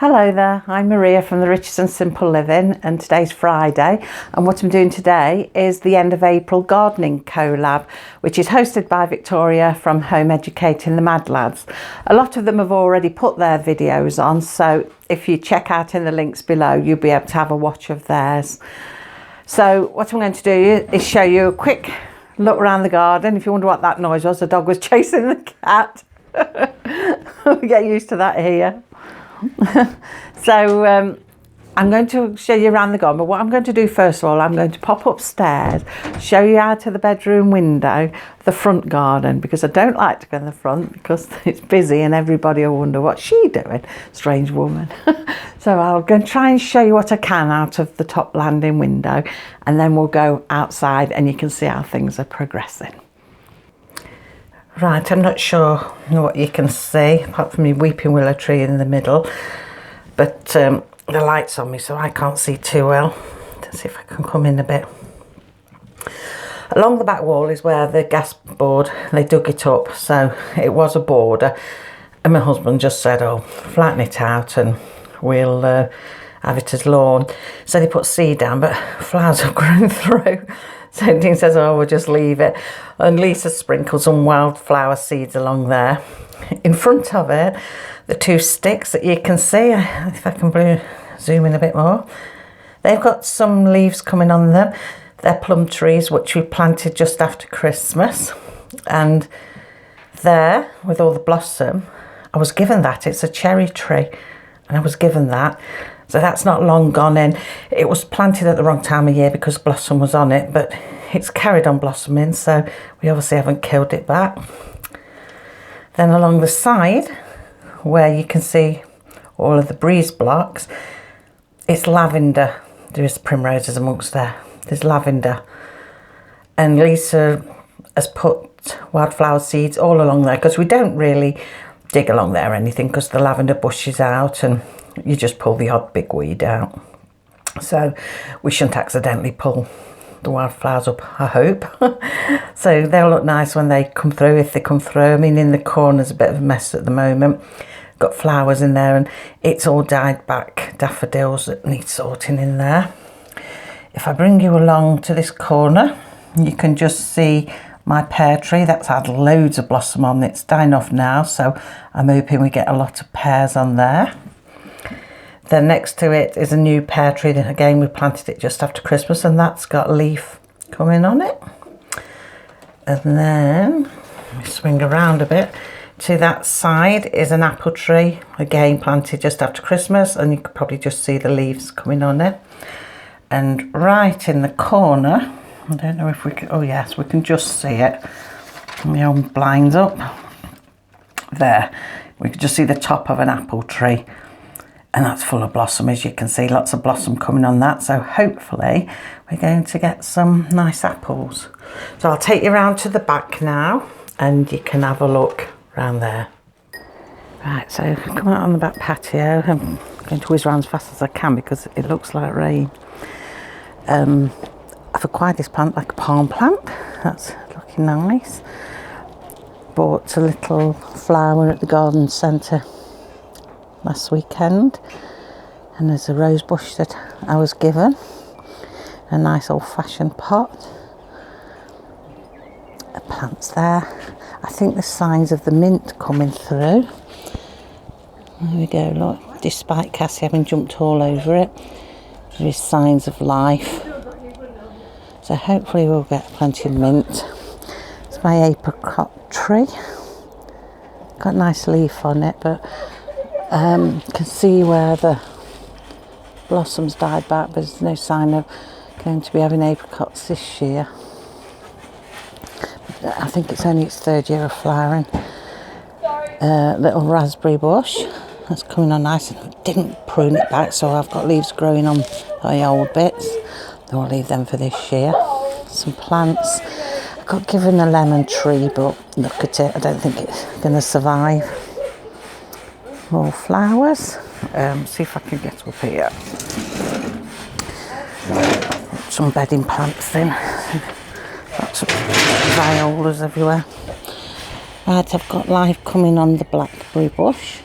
Hello there, I'm Maria from the Riches and Simple Living, and today's Friday, and what I'm doing today is the end of April gardening collab, which is hosted by Victoria from Home Educating the Mad Lads. A lot of them have already put their videos on, so if you check out in the links below you'll be able to have a watch of theirs. So what I'm going to do is show you a quick look around the garden. If you wonder what that noise was, the dog was chasing the cat. We get used to that here. So I'm going to show you around the garden, but what I'm going to do first of all, I'm going to pop upstairs, show you out of the bedroom window the front garden, because I don't like to go in the front because it's busy and everybody will wonder what's she doing, strange woman. So I'll go and try and show you what I can out of the top landing window, and then we'll go outside and you can see how things are progressing. Right, I'm not sure what you can see, apart from the weeping willow tree in the middle, but the light's on me so I can't see too well. Let's see if I can come in a bit. Along the back wall is where the gas board, they dug it up, so it was a border, and my husband just said, oh, flatten it out and we'll have it as lawn. So they put seed down, but flowers have grown through. So Dean says, oh, we'll just leave it. And Lisa sprinkled some wildflower seeds along there. In front of it, the two sticks that you can see, if I can zoom in a bit more, they've got some leaves coming on them. They're plum trees, which we planted just after Christmas. And there, with all the blossom, I was given that. It's a cherry tree, and I was given that. So that's not long gone in. It was planted at the wrong time of year because blossom was on it, but it's carried on blossoming, so we obviously haven't killed it back. Then along the side, where you can see all of the breeze blocks, it's lavender. There's primroses amongst there. There's lavender. And Lisa has put wildflower seeds all along there, because we don't really dig along there or anything, because the lavender bush is out and you just pull the odd big weed out. So we shouldn't accidentally pull the wildflowers up, I hope. So they'll look nice when they come through, if they come through. I mean, in the corner's a bit of a mess at the moment. Got flowers in there and it's all died back daffodils that need sorting in there. If I bring you along to this corner, you can just see my pear tree. That's had loads of blossom on. It's dying off now, so I'm hoping we get a lot of pears on there. Then next to it is a new pear tree. Again, we planted it just after Christmas, and that's got a leaf coming on it. And then we swing around a bit. To that side is an apple tree, again planted just after Christmas, and you could probably just see the leaves coming on it. And right in the corner, I don't know if we can, oh yes, we can just see it. The old blinds up. There, we can just see the top of an apple tree. And that's full of blossom, as you can see, lots of blossom coming on that. So hopefully we're going to get some nice apples. So I'll take you around to the back now and you can have a look around there. Right, so coming out on the back patio, I'm going to whiz around as fast as I can because it looks like rain. I've acquired this plant, like a palm plant. That's looking nice. Bought a little flower at the garden centre last weekend, and there's a rose bush that I was given, a nice old-fashioned pot. The plants there. I think the signs of the mint coming through. There we go, look, despite Cassie having jumped all over it, there is signs of life. So hopefully we'll get plenty of mint. It's my apricot tree. Got a nice leaf on it, but you can see where the blossoms died back, but there's no sign of going to be having apricots this year. I think it's only its third year of flowering. Little raspberry bush, that's coming on nice. I didn't prune it back, so I've got leaves growing on the old bits. Then we'll leave them for this year. Some plants. I got given a lemon tree, but look at it, I don't think it's going to survive. More flowers. See if I can get up here. Some bedding plants in. Lots of violas everywhere. Right, I've got life coming on the blackberry bush.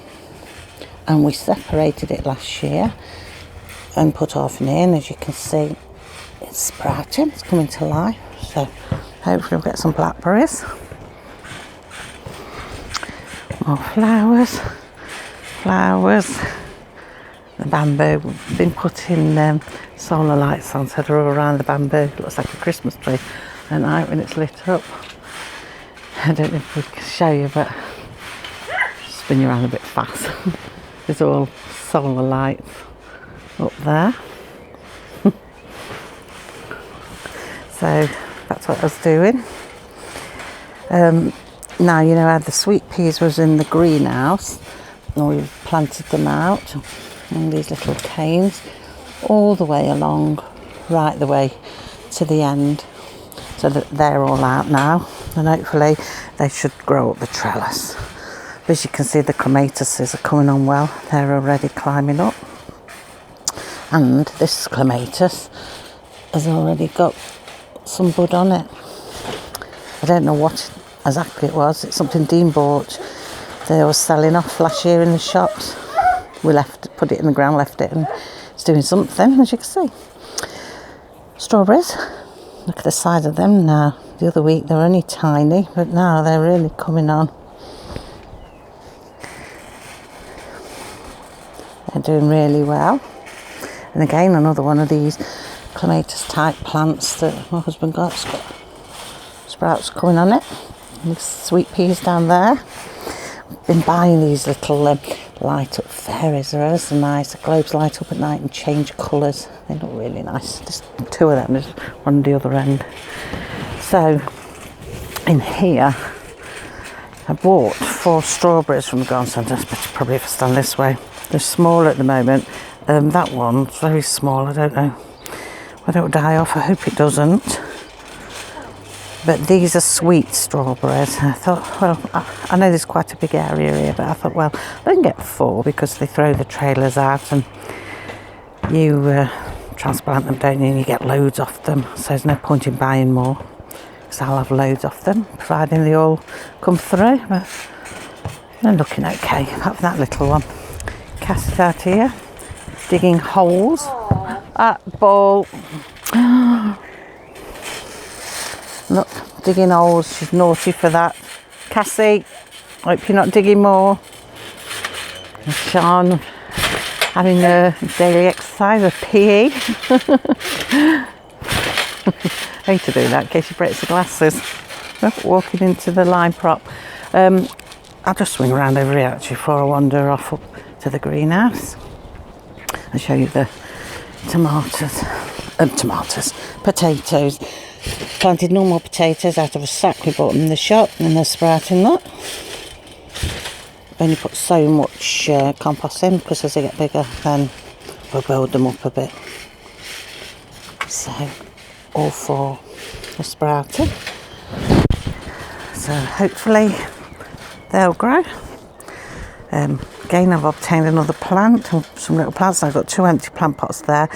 and we separated it last year and put half in here, and as you can see it's sprouting, it's coming to life, so hopefully we'll get some blackberries. More flowers. The bamboo, we've been putting solar lights on so they're all around the bamboo. It looks like a Christmas tree at night when it's lit up. I don't know if we can show you, but spin you around a bit fast. There's all solar lights up there. So that's what I was doing. Now you know how the sweet peas was in the greenhouse, and we've planted them out in these little canes all the way along, right the way to the end, so that they're all out now, and hopefully they should grow up the trellis. But as you can see, the clematis are coming on well, they're already climbing up, and this clematis has already got some bud on it. I don't know what exactly it was. It's something Dean bought. They were selling off last year in the shops. We put it in the ground, left it, and it's doing something, as you can see. Strawberries, look at the size of them now. The other week they were only tiny, but now they're really coming on. They're doing really well. And again, another one of these clematis type plants that my husband got. It's got sprouts coming on it. And the sweet peas down there. Been buying these little light up fairies. They're ever so nice. The globes light up at night and change colours. They look really nice. There's two of them. There's one at the other end. So in here I bought 4 strawberries from the garden centre. Probably if I stand this way. They're small at the moment. That one's very small. I don't know whether it'll die off. I hope it doesn't. But these are sweet strawberries. I thought, well, I know there's quite a big area here, but I thought, well, I can get 4 because they throw the trailers out and you transplant them, don't you, and you get loads off them. So there's no point in buying more because I'll have loads off them, providing they all come through. But they're looking okay, apart from that little one. Cast out here, digging holes. Ball. Look, digging holes. She's naughty for that. Cassie, hope you're not digging more. And Sean having a daily exercise, a PE. I hate to do that in case she breaks the glasses. Walking into the line prop. I'll just swing around over here actually before I wander off up to the greenhouse. I'll show you the potatoes. Planted normal potatoes out of a sack we bought them in the shop, and they're sprouting. Look, I've only put so much compost in because as they get bigger then we'll build them up a bit. So all 4 are sprouting, so hopefully they'll grow. Again, I've obtained another plant, some little plants. I've got 2 empty plant pots there.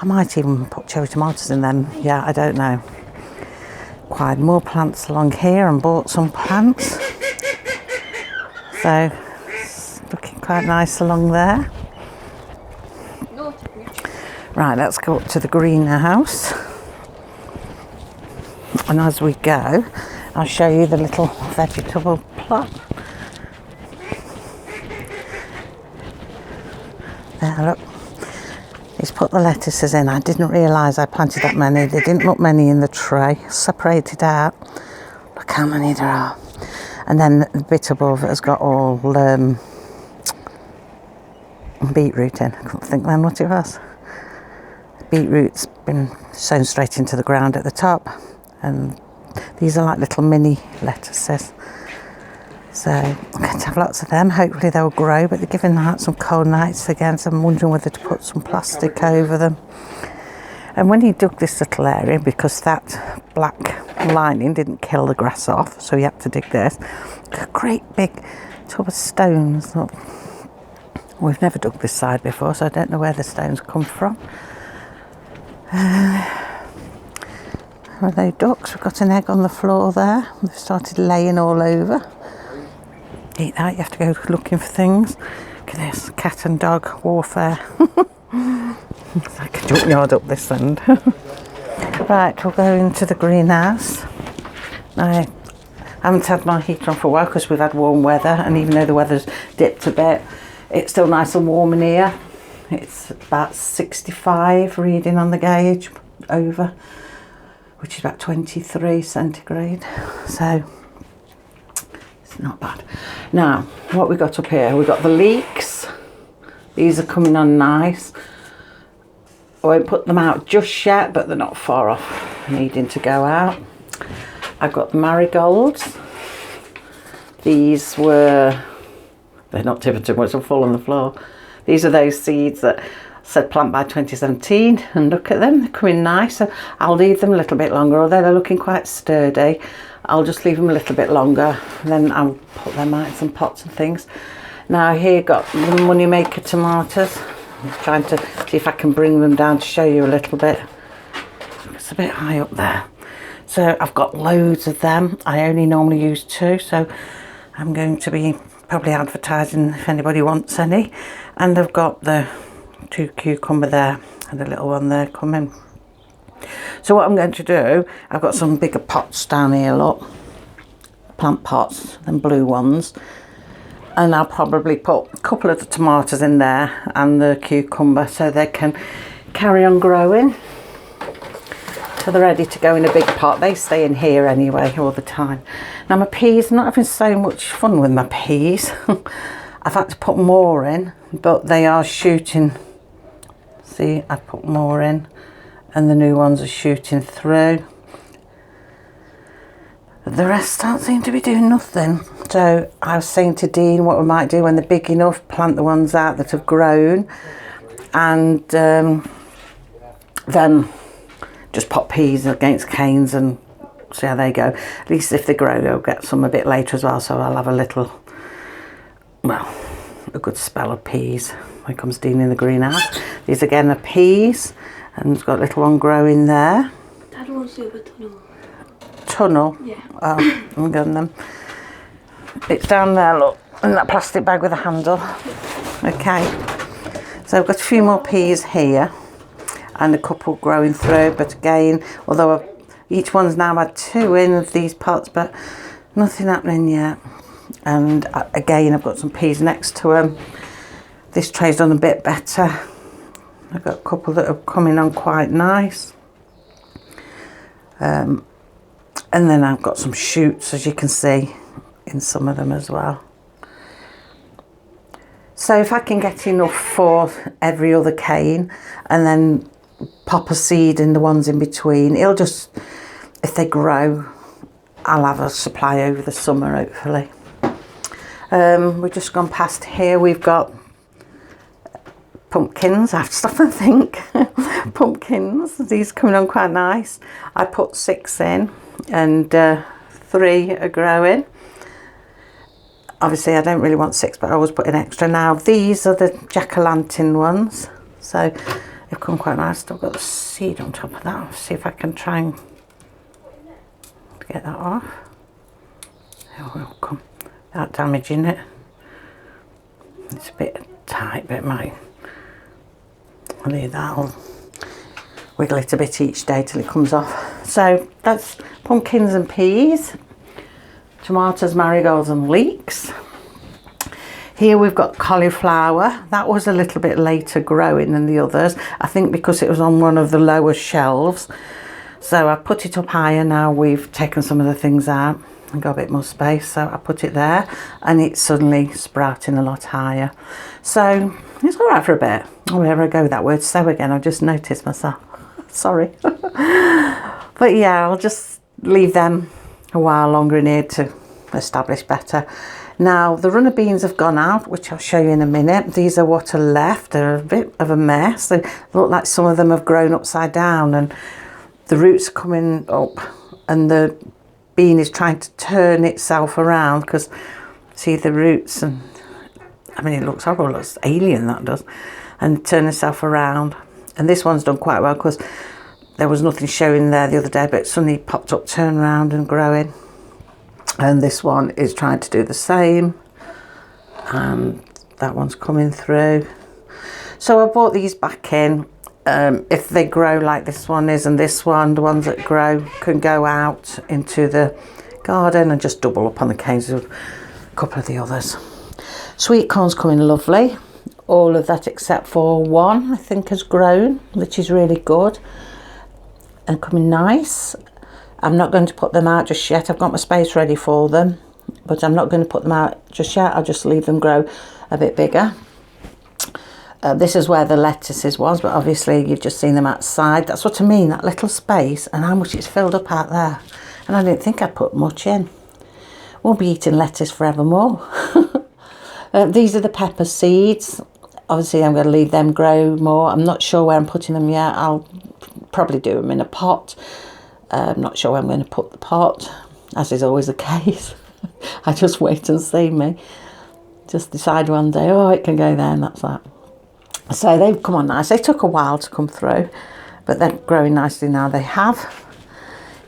I might even put cherry tomatoes in them. Yeah, I don't know. Acquired more plants along here and bought some plants. So it's looking quite nice along there. Right, let's go up to the greenhouse. And as we go, I'll show you the little vegetable plot. There, look. He's put the lettuces in. I didn't realise I planted that many. There didn't look many in the tray. Separated out. Look how many there are. And then the bit above it has got all beetroot in. I couldn't think then what it was. Beetroot's been sown straight into the ground at the top. And these are like little mini lettuces. So I'm going to have lots of them. Hopefully they'll grow, but they're giving out some cold nights again, so I'm wondering whether to put some plastic over them. And when he dug this little area, because that black lining didn't kill the grass off, so he had to dig this, a great big tub of stones. Look, we've never dug this side before, so I don't know where the stones come from. Are they ducks? We've got an egg on the floor there. They've started laying all over. Eat that, you have to go looking for things. Look at this, cat and dog warfare. It's like a junkyard up this end. Right, we'll go into the greenhouse. I haven't had my heater on for a while because we've had warm weather, and even though the weather's dipped a bit, it's still nice and warm in here. It's about 65 reading on the gauge over, which is about 23 centigrade, so it's not bad. Now, what we got up here, we've got the leeks. These are coming on nice. I won't put them out just yet, but they're not far off needing to go out. I've got the marigolds. These were, they're not tipping too much, they'll fall on the floor. These are those seeds that said plant by 2017, and look at them, they're coming nice. So I'll leave them a little bit longer, although they're looking quite sturdy. I'll just leave them a little bit longer, and then I'll put them out in some pots and things. Now here got the Moneymaker tomatoes. I'm trying to see if I can bring them down to show you a little bit. It's a bit high up there. So I've got loads of them. I only normally use 2, so I'm going to be probably advertising if anybody wants any. And I've got the 2 cucumber there and a little one there coming. So what I'm going to do, I've got some bigger pots down here, look, plant pots and blue ones, and I'll probably put a couple of the tomatoes in there and the cucumber so they can carry on growing. So they're ready to go in a big pot. They stay in here anyway all the time. Now my peas, I'm not having so much fun with my peas. I've had to put more in, but they are shooting. See, I put more in and the new ones are shooting through. The rest don't seem to be doing nothing. So I was saying to Dean what we might do when they're big enough, plant the ones out that have grown, and then just pop peas against canes and see how they go. At least if they grow, they'll get some a bit later as well, so I'll have a little, well, a good spell of peas when comes Dean in the greenhouse. These again are peas, and it's got a little one growing there. Dad wants to do a tunnel. Tunnel? Yeah. Oh, I'm getting them. It's down there, look, in that plastic bag with a handle. Okay, so I've got a few more peas here and a couple growing through, but again, although each one's now had 2 in of these pots, but nothing happening yet. And again, I've got some peas next to them. This tray's done a bit better. I've got a couple that are coming on quite nice. And then I've got some shoots, as you can see, in some of them as well. So if I can get enough for every other cane and then pop a seed in the ones in between, it'll just, if they grow, I'll have a supply over the summer hopefully. We've just gone past here, we've got pumpkins. I have to stop and think. Pumpkins, these coming on quite nice. I put 6 in and 3 are growing. Obviously I don't really want 6, but I always put in extra. Now these are the jack-o'-lantern ones, so they've come quite nice. Still got the seed on top of that. I'll see if I can try and get that off. It will come without damaging it. It's a bit tight, but it might. I'll leave that. I'll wiggle it a bit each day till it comes off. So that's pumpkins and peas, tomatoes, marigolds and leeks. Here we've got cauliflower. That was a little bit later growing than the others, I think because it was on one of the lower shelves. So I put it up higher. Now we've taken some of the things out and got a bit more space, so I put it there and it's suddenly sprouting a lot higher. So it's all right for a bit. Oh, whenever I go with that word "so" again, I've just noticed myself. Sorry. But yeah, I'll just leave them a while longer in here to establish better. Now the runner beans have gone out, which I'll show you in a minute. These are what are left. They're a bit of a mess. They look like some of them have grown upside down and the roots are coming up and the bean is trying to turn itself around because see the roots, and I mean it looks horrible, it looks alien, that does, and turn itself around. And this one's done quite well because there was nothing showing there the other day, but it suddenly popped up, turned around and growing. And this one is trying to do the same, and that one's coming through. So I brought these back in. If they grow like this one is and this one, the ones that grow can go out into the garden and just double up on the canes of a couple of the others. Sweet corn's coming lovely. All of that except for one, I think, has grown, which is really good and coming nice. I'm not going to put them out just yet. I've got my space ready for them, but I'm not going to put them out just yet. I'll just leave them grow a bit bigger. This is where the lettuces was, but obviously you've just seen them outside. That's what I mean, that little space and how much it's filled up out there. And I didn't think I'd put much in. Won't be eating lettuce forevermore. These are the pepper seeds. Obviously I'm going to leave them grow more. I'm not sure where I'm putting them yet. I'll probably do them in a pot. I'm not sure where I'm going to put the pot, as is always the case. I just wait and see me. Just decide one day, oh, it can go there, and that's that. So they've come on nice. They took a while to come through, but they're growing nicely now. They have.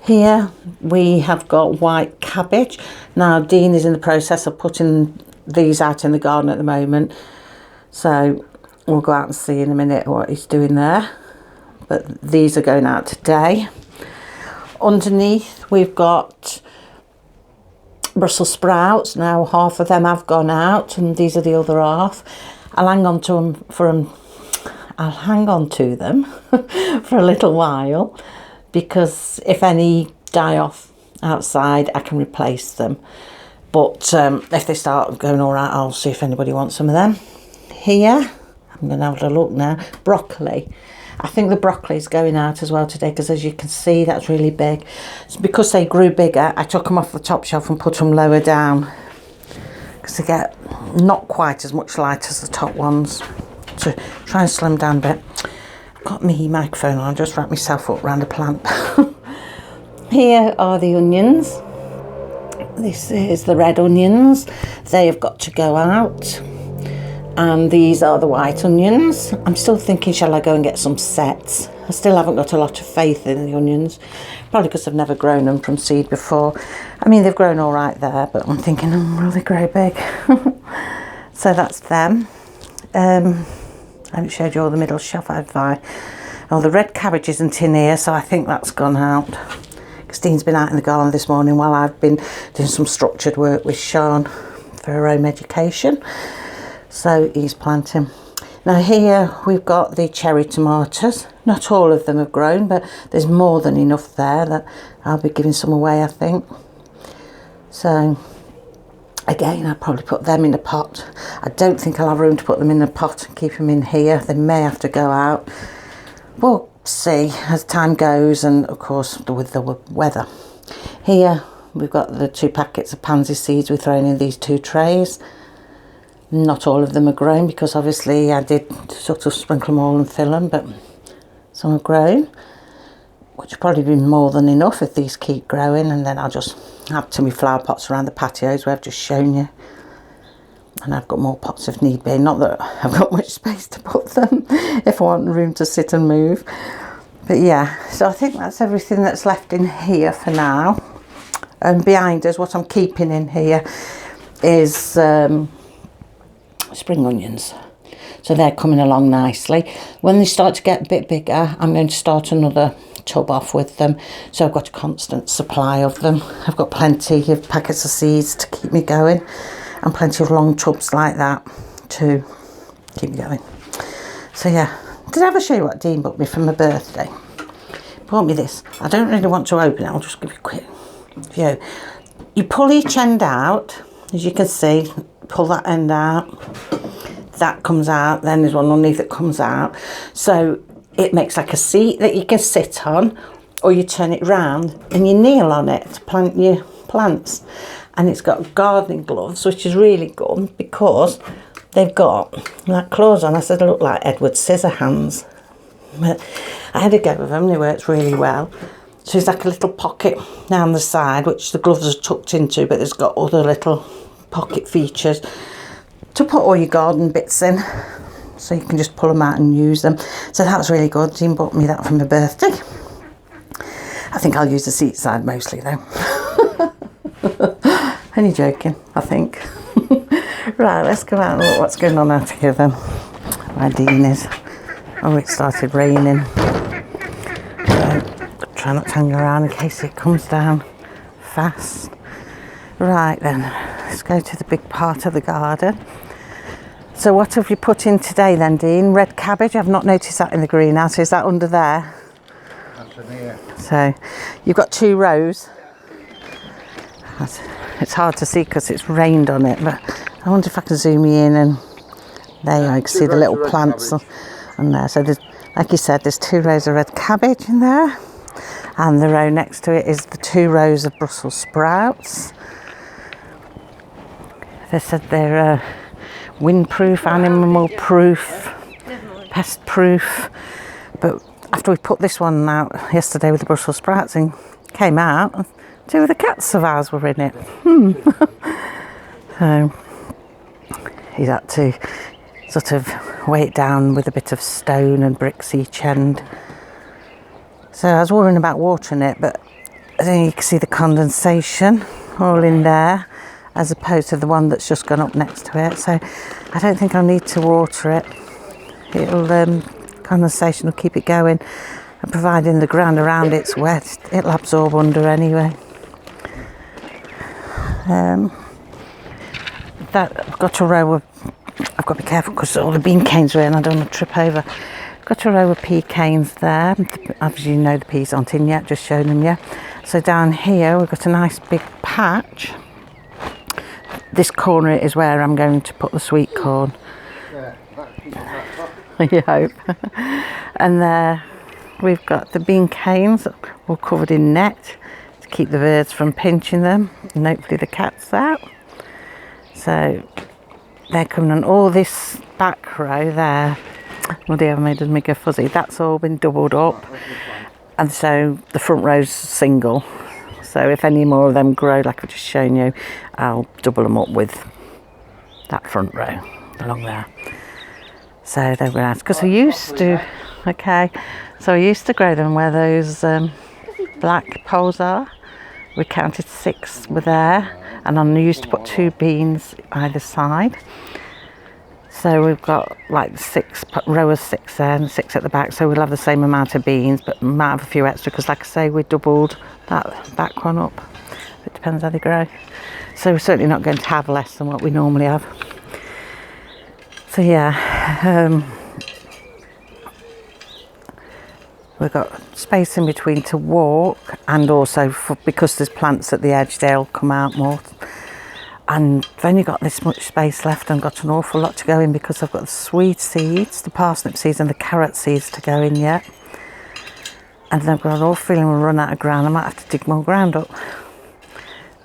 Here we have got white cabbage. Now Dean is in the process of putting these out in the garden at the moment. So we'll go out and see in a minute what he's doing there. But these are going out today. Underneath we've got Brussels sprouts. Now half of them have gone out and these are the other half. I'll hang on to them for a little while, because if any die off outside I can replace them. But if they start going all right, I'll see if anybody wants some of them. Here I'm going to have a look now. Broccoli. I think the broccoli is going out as well today, because as you can see that's really big. It's because they grew bigger, I took them off the top shelf and put them lower down, because they get not quite as much light as the top ones, to try and slim down a bit. I've got my microphone on, I'll just wrap myself up around a plant. Here are the onions. This is the red onions. They have got to go out. And these are the white onions. I'm still thinking, shall I go and get some sets? I still haven't got a lot of faith in the onions, probably because I've never grown them from seed before. I mean, they've grown all right there, but I'm thinking, will they grow big? So that's them. I haven't showed you all the middle shelf, have I? Oh, the red cabbage isn't in here, so I think that's gone out. Christine's been out in the garden this morning while I've been doing some structured work with Sean for her home education. So he's planting. Now here we've got the cherry tomatoes. Not all of them have grown, but there's more than enough there that I'll be giving some away, I think. So again, I'll probably put them in a pot. I don't think I'll have room to put them in a pot and keep them in here. They may have to go out. We'll see as time goes, and of course with the weather. Here we've got the 2 packets of pansy seeds we've thrown in these 2 trays. Not all of them are grown, because obviously I did sort of sprinkle them all and fill them, but some have grown, which will probably be more than enough if these keep growing. And then I'll just add to my flower pots around the patios where I've just shown you. And I've got more pots if need be. Not that I've got much space to put them if I want room to sit and move. But yeah, so I think that's everything that's left in here for now. And behind us, what I'm keeping in here is spring onions. So they're coming along nicely. When they start to get a bit bigger, I'm going to start another tub off with them. So I've got a constant supply of them. I've got plenty of packets of seeds to keep me going, and plenty of long tubs like that to keep me going. So yeah, did I ever show you what Dean bought me for my birthday? Bought me this. I don't really want to open it, I'll just give you a quick view. You pull each end out, as you can see, pull that end out, that comes out, then there's one underneath that comes out. So it makes like a seat that you can sit on, or you turn it round and you kneel on it to plant your plants. And it's got gardening gloves, which is really good because they've got like claws on. I said they look like Edward Scissorhands, but I had a go with them, they worked really well. So it's like a little pocket down the side, which the gloves are tucked into, but there's got other little pocket features to put all your garden bits in, so you can just pull them out and use them. So that was really good. Dean bought me that for my birthday. I think I'll use the seat side mostly though. Only joking, I think. Right, let's go out and look what's going on out here then. Where Dean is. Oh, it started raining. So, try not to hang around in case it comes down fast. Right then, let's go to the big part of the garden. So what have you put in today then, Dean? Red cabbage? I've not noticed that in the greenhouse. Is that under there? That's in here. So you've got 2 rows. It's hard to see because it's rained on it, but I wonder if I can zoom you in, and there you are, you can see the little plants on there. So there's, like you said, there's 2 rows of red cabbage in there, and the row next to it is the 2 rows of Brussels sprouts. They said they're windproof, animal-proof, pest-proof, but after we put this one out yesterday with the Brussels sprouts and came out, and 2 of the cats of ours were in it. So he's had to sort of weigh it down with a bit of stone and bricks each end. So I was worrying about watering it, but I think you can see the condensation all in there, as opposed to the one that's just gone up next to it. So I don't think I'll need to water it. Condensation will keep it going, and providing the ground around it's wet, it'll absorb under anyway. I've got a row of, I've got to be careful because all the bean canes are in, I don't want to trip over. Got a row of pea canes there. As you know, the peas aren't in yet, just showing them, yeah. So down here we've got a nice big patch. This corner is where I'm going to put the sweet corn. You hope. And there we've got the bean canes all covered in net to keep the birds from pinching them, and hopefully the cat's out. So they're coming on. All this back row there, well, dear, I've made me go fuzzy. That's all been doubled up, and so the front row's single. So if any more of them grow, like I've just shown you, I'll double them up with that front row along there. So they're nice, because we used to, so we used to grow them where those black poles are. We counted 6 were there, and I used to put 2 beans either side. So we've got like 6 row of 6 there and 6 at the back, so we'll have the same amount of beans, but might have a few extra because, like I say, we doubled that back one up. It depends how they grow. So we're certainly not going to have less than what we normally have. So yeah, we've got space in between to walk, and also because there's plants at the edge, they'll come out more. And I've only got this much space left and got an awful lot to go in because I've got the swede seeds, the parsnip seeds and the carrot seeds to go in yet. And then I've got an awful feeling we'll run out of ground. I might have to dig more ground up.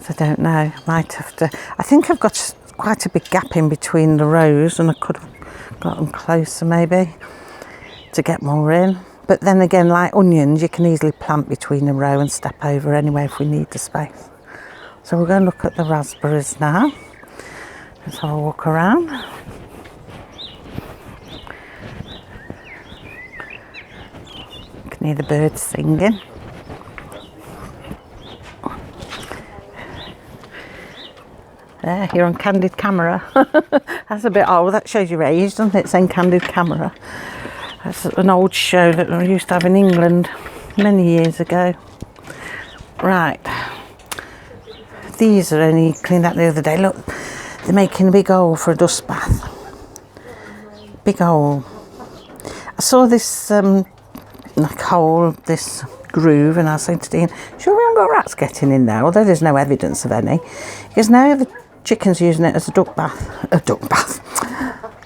So I don't know, I might have to. I think I've got quite a big gap in between the rows, and I could have got them closer maybe to get more in. But then again, like onions, you can easily plant between the row and step over anyway if we need the space. So we're going to look at the raspberries now. Let's have a walk around. You can hear the birds singing. There, you're on candid camera. That's a bit old, that shows your age, doesn't it? Saying candid camera. That's an old show that we used to have in England many years ago. Right. These are only cleaned out the other day. Look, they're making a big hole for a dust bath. Big hole. I saw this hole, this groove, and I was saying to Dean, sure we haven't got rats getting in there, although there's no evidence of any. Because now the chickens using it as a duck bath. A duck bath.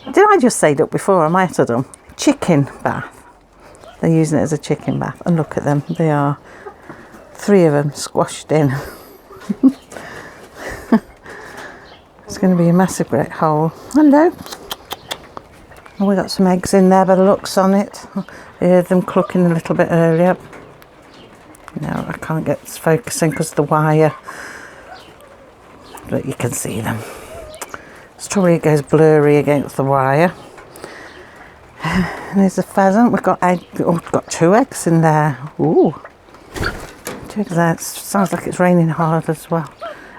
Did I just say duck before? I might have done. Chicken bath. They're using it as a chicken bath. And look at them. They are 3 of them squashed in. It's going to be a massive great hole. Hello. Oh, we got some eggs in there by the looks on it. I heard them clucking a little bit earlier. No, I can't get focusing because of the wire. But you can see them. Sorry it goes blurry against the wire. And there's a pheasant. We've got 2 eggs in there. Ooh. 2 eggs there. It sounds like it's raining hard as well.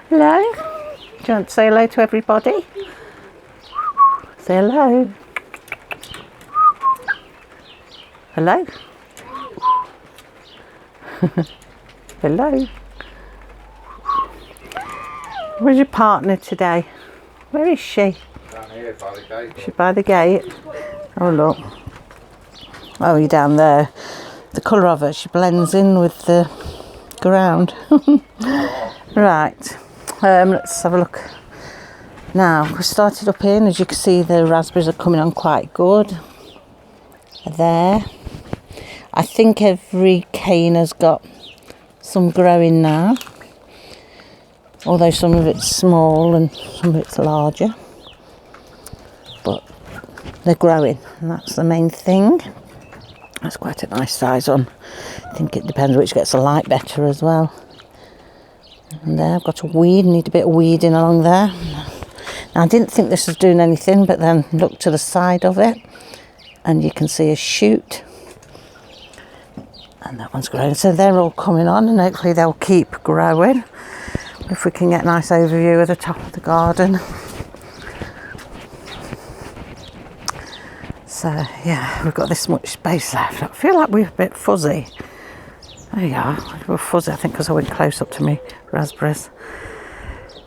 Hello. Do you want to say hello to everybody? Say hello. Hello. Hello. Where's your partner today? Where is she? Down here by the gate. She's by the gate. Oh look. Oh, you're down there. The colour of her, she blends in with the ground. Right. Let's have a look. Now, we started up here, and as you can see, the raspberries are coming on quite good. There. I think every cane has got some growing now. Although some of it's small and some of it's larger. But they're growing, and that's the main thing. That's quite a nice size one. I think it depends which gets the light better as well. And there, I've got a weed, need a bit of weeding along there. Now, I didn't think this was doing anything, but then look to the side of it, and you can see a shoot. And that one's growing. So they're all coming on, and hopefully they'll keep growing. If we can get a nice overview of the top of the garden. So yeah, we've got this much space left. I feel like we're a bit fuzzy. There you are. We're fuzzy, I think, because I went close up to me raspberries.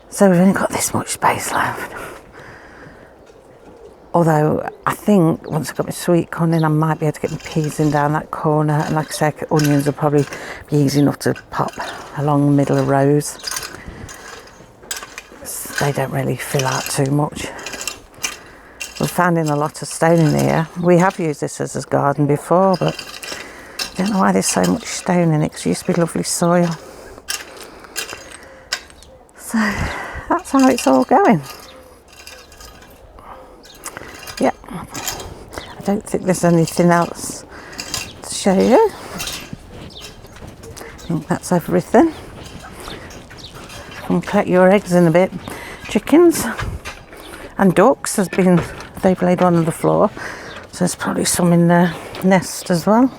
So we've only got this much space left. Although I think once I've got my sweet corn in, I might be able to get my peas in down that corner. And like I say, onions will probably be easy enough to pop along the middle of rows. They don't really fill out too much. We're finding a lot of stone in here. We have used this as a garden before, but I don't know why there's so much stone in it, because it used to be lovely soil. So that's how it's all going. Yeah. I don't think there's anything else to show you. I think that's everything. Come collect your eggs in a bit. Chickens and ducks they've laid one on the floor, so there's probably some in the nest as well.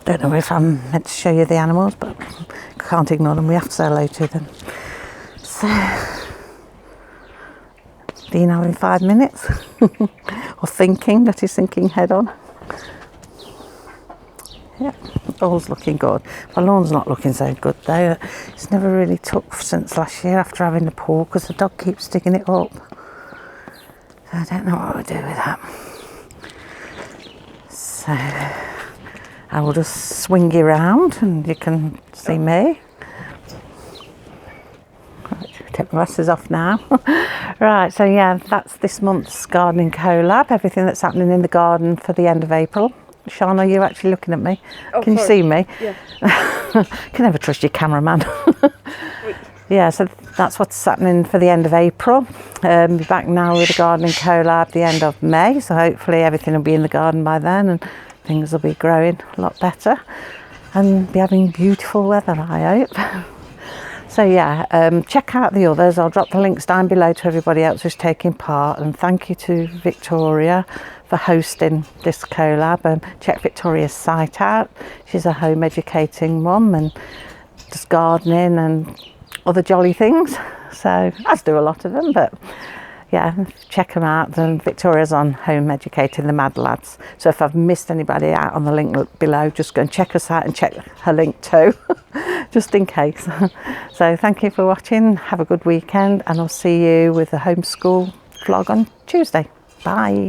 Don't know if I'm meant to show you the animals, but I can't ignore them. We have to say hello to them. So, do you know in 5 minutes? Or thinking, got his thinking head on. Yeah, all's looking good. My lawn's not looking so good though. It's never really took since last year after having the pool, because the dog keeps digging it up. So I don't know what we'll do with that. So I will just swing you around and you can see me. Right, take my glasses off now. Right, so yeah, that's this month's gardening collab. Everything that's happening in the garden for the end of April. Sean, are you actually looking at me? Oh, can sorry. you see me? Yeah. Can never trust your cameraman. Yeah, so that's what's happening for the end of April. Be back now with the gardening collab the end of May. So hopefully everything will be in the garden by then and things will be growing a lot better and be having beautiful weather, I hope. So yeah, check out the others. I'll drop the links down below to everybody else who's taking part, and thank you to Victoria for hosting this collab. Check Victoria's site out. She's a home educating mum and just gardening and other jolly things. So I do a lot of them, but yeah, check them out. Then Victoria's on Home Educating the Mad Lads. So if I've missed anybody out on the link below, just go and check us out and check her link too, just in case. So thank you for watching. Have a good weekend, and I'll see you with the homeschool vlog on Tuesday. Bye.